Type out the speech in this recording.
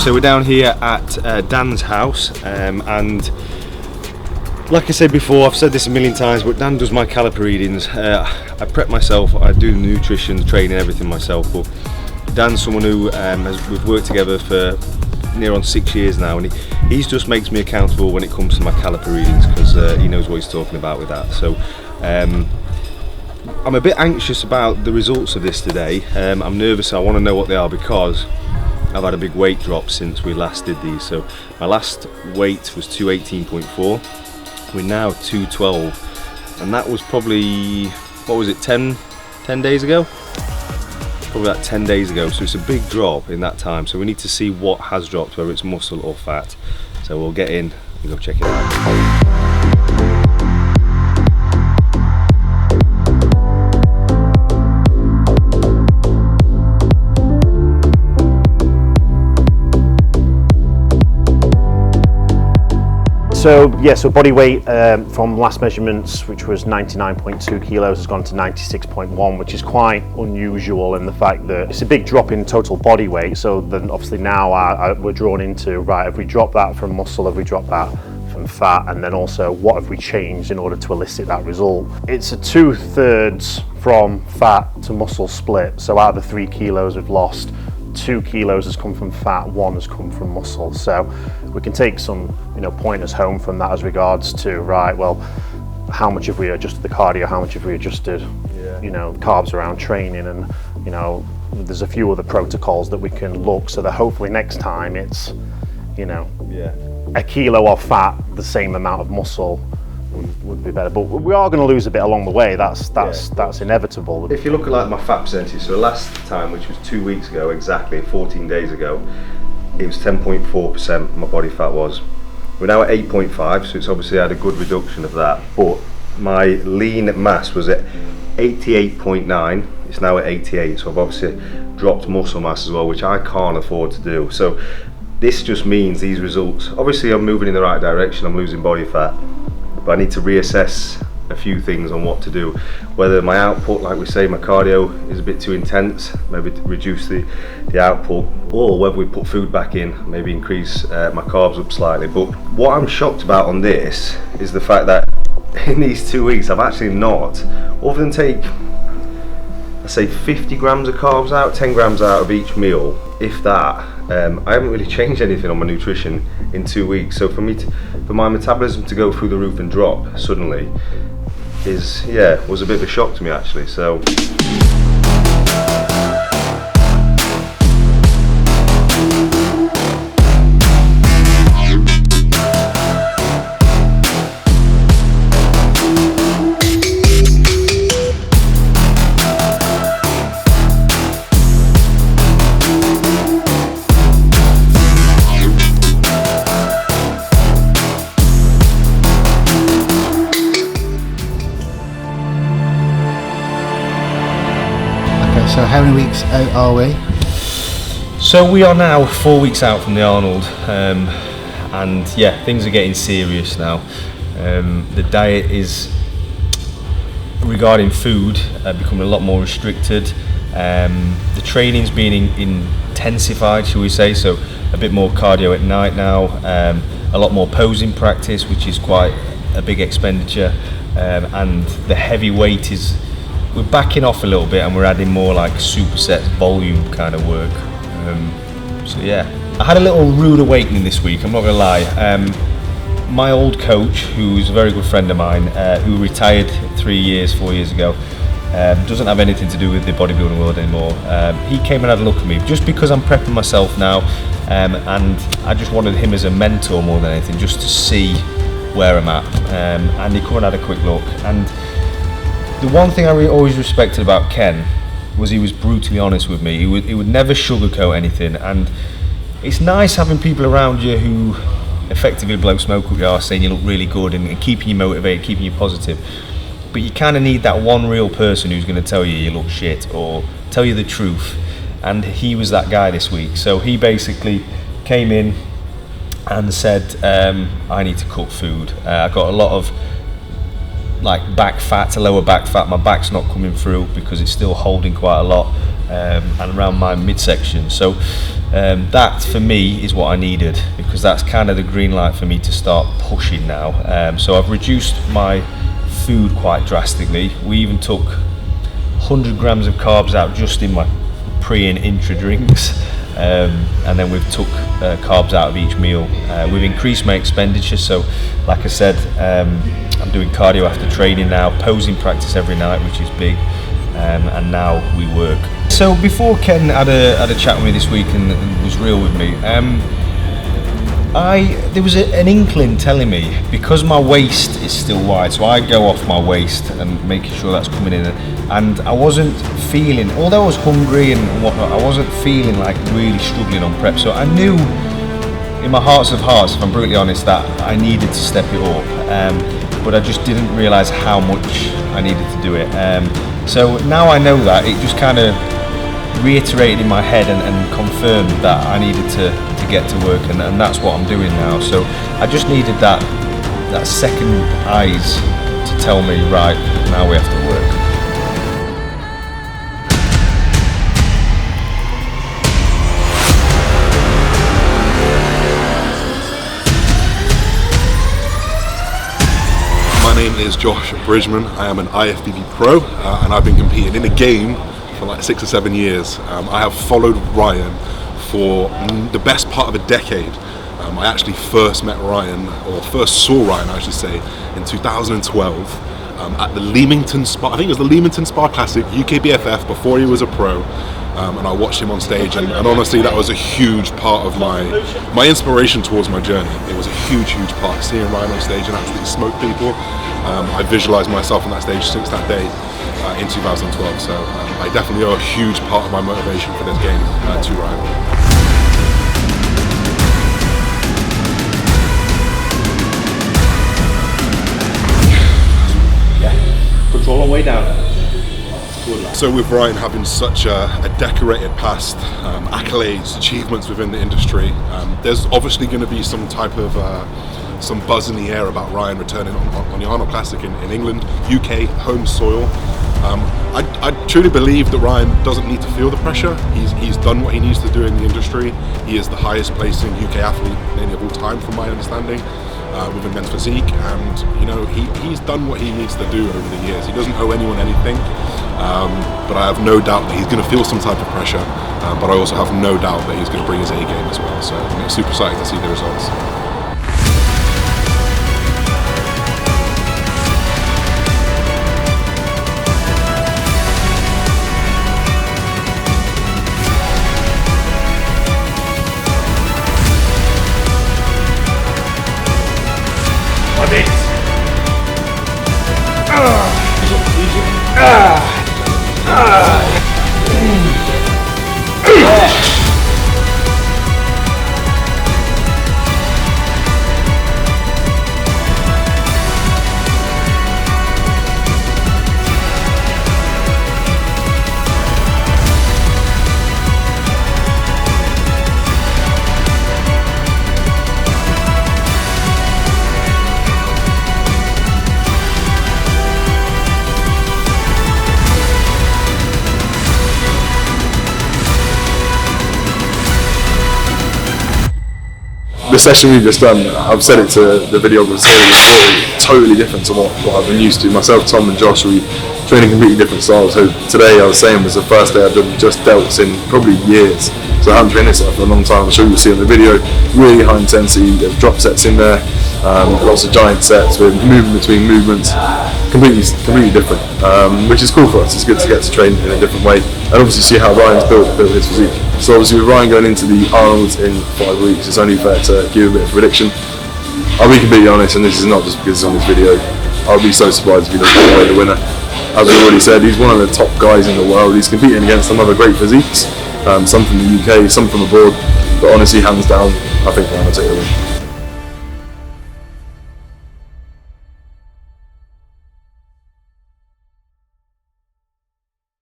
So we're down here at Dan's house, and like I said before, I've said this a million times, but Dan does my caliper readings. I prep myself, I do the nutrition, training, everything myself, but Dan's someone who we've worked together for near on 6 years now, and he just makes me accountable when it comes to my caliper readings, because he knows what he's talking about with that. So I'm a bit anxious about the results of this today. I'm nervous, I want to know what they are, because I've had a big weight drop since we last did these. So my last weight was 218.4. We're now 212, and that was probably, what was it, 10 days ago? Probably about 10 days ago, so it's a big drop in that time. So we need to see what has dropped, whether it's muscle or fat. So we'll get in and go check it out. So body weight from last measurements, which was 99.2 kilos, has gone to 96.1, which is quite unusual in the fact that it's a big drop in total body weight. So then obviously now we're drawn into, right, have we dropped that from muscle, have we dropped that from fat, and then also what have we changed in order to elicit that result? It's a 2/3 from fat to muscle split. So out of the 3 kilos we've lost, 2 kilos has come from fat, 1 has come from muscle. So we can take some, pointers home from that as regards to, right, well, how much have we adjusted the cardio, how much have we adjusted, carbs around training, and, there's a few other protocols that we can look, so that hopefully next time it's, a kilo of fat, the same amount of muscle would be better. But we are going to lose a bit along the way. That's inevitable. If you look at like my fat percentage, so last time, which was 2 weeks ago exactly, 14 days ago, it was 10.4% my body fat was. We're now at 8.5, so it's obviously had a good reduction of that. But my lean mass was at 88.9, it's now at 88, so I've obviously dropped muscle mass as well, which I can't afford to do. So this just means these results, obviously I'm moving in the right direction, I'm losing body fat, but I need to reassess a few things on what to do. Whether my output, like we say, my cardio is a bit too intense, maybe to reduce the output, or whether we put food back in, maybe increase my carbs up slightly. But what I'm shocked about on this is the fact that in these 2 weeks I've actually not, other than take, I say 50 grams of carbs out, 10 grams out of each meal, if that. I haven't really changed anything on my nutrition in 2 weeks. So for my metabolism to go through the roof and drop suddenly was a bit of a shock to me actually. So So how many weeks out are we? So we are now 4 weeks out from the Arnold, and yeah, things are getting serious now. The diet is, regarding food, becoming a lot more restricted. The training's being intensified, shall we say, so a bit more cardio at night now, a lot more posing practice, which is quite a big expenditure, and the heavy weight we're backing off a little bit, and we're adding more like superset volume kind of work. So yeah, I had a little rude awakening this week, I'm not gonna lie. My old coach, who's a very good friend of mine, who retired 4 years ago, doesn't have anything to do with the bodybuilding world anymore. He came and had a look at me, just because I'm prepping myself now, and I just wanted him as a mentor more than anything, just to see where I'm at. And he come and had a quick look, and the one thing I always respected about Ken was he was brutally honest with me. He would never sugarcoat anything, and it's nice having people around you who effectively blow smoke up your arse, saying you look really good and keeping you motivated, keeping you positive. But you kind of need that one real person who's going to tell you look shit or tell you the truth, and he was that guy this week. So he basically came in and said, I need to cook food. I got a lot of like back fat to lower back fat. My back's not coming through because it's still holding quite a lot, and around my midsection. So that for me is what I needed, because that's kind of the green light for me to start pushing now. So I've reduced my food quite drastically. We even took 100 grams of carbs out just in my pre and intra drinks, and then we've took carbs out of each meal. We've increased my expenditure, so like I said, I'm doing cardio after training now, posing practice every night, which is big, and now we work. So before Ken had a chat with me this week and was real with me, there was an inkling telling me, because my waist is still wide, so I go off my waist and making sure that's coming in, and I wasn't feeling, although I was hungry and whatnot, I wasn't feeling like really struggling on prep. So I knew in my hearts of hearts, if I'm brutally honest, that I needed to step it up, but I just didn't realise how much I needed to do it. So now I know that, it just kind of reiterated in my head and confirmed that I needed to get to work, and that's what I'm doing now. So I just needed that second eyes to tell me, right, now we have to work. My name is Josh Bridgman. I am an IFBB pro, and I've been competing in the game for like 6 or 7 years. I have followed Ryan for the best part of a decade. I actually first met Ryan, or first saw Ryan I should say, in 2012 at the Leamington Spa, I think it was the Leamington Spa Classic, UKBFF, before he was a pro. And I watched him on stage, and honestly that was a huge part of my inspiration towards my journey. It was a huge part, seeing Ryan on stage and absolutely smoke people. I visualised myself on that stage since that day in 2012, so I definitely owe a huge part of my motivation for this game to Ryan. Control on way down. So with Ryan having such a decorated past, accolades, achievements within the industry, there's obviously going to be some type of some buzz in the air about Ryan returning on the Arnold Classic in England, UK, home soil. I truly believe that Ryan doesn't need to feel the pressure. He's done what he needs to do in the industry. He is the highest placing UK athlete nearly of all time, from my understanding, within men's physique, and you know he's done what he needs to do over the years. He doesn't owe anyone anything, but I have no doubt that he's going to feel some type of pressure, but I also have no doubt that he's going to bring his A game as well, so I'm super excited to see the results. The session we've just done, I've said it to the videographers here, was totally different to what I've been used to. Myself, Tom and Josh, we train in completely different styles. So today, I was saying, was the first day I've done just delts in probably years. So I haven't trained this for a long time. I'm sure you'll see in the video, really high intensity, there's drop sets in there, lots of giant sets with movement between movements, completely different, which is cool for us. It's good to get to train in a different way, and obviously see how Ryan's built his physique. So obviously with Ryan going into the Arnold in 5 weeks, it's only fair to give a bit of a prediction. I'll be completely honest, and this is not just because it's on this video, I'll be so surprised if he doesn't come away the winner. As we already said, he's one of the top guys in the world. He's competing against some other great physiques, some from the UK, some from abroad, but honestly, hands down, I think Ryan will take the win.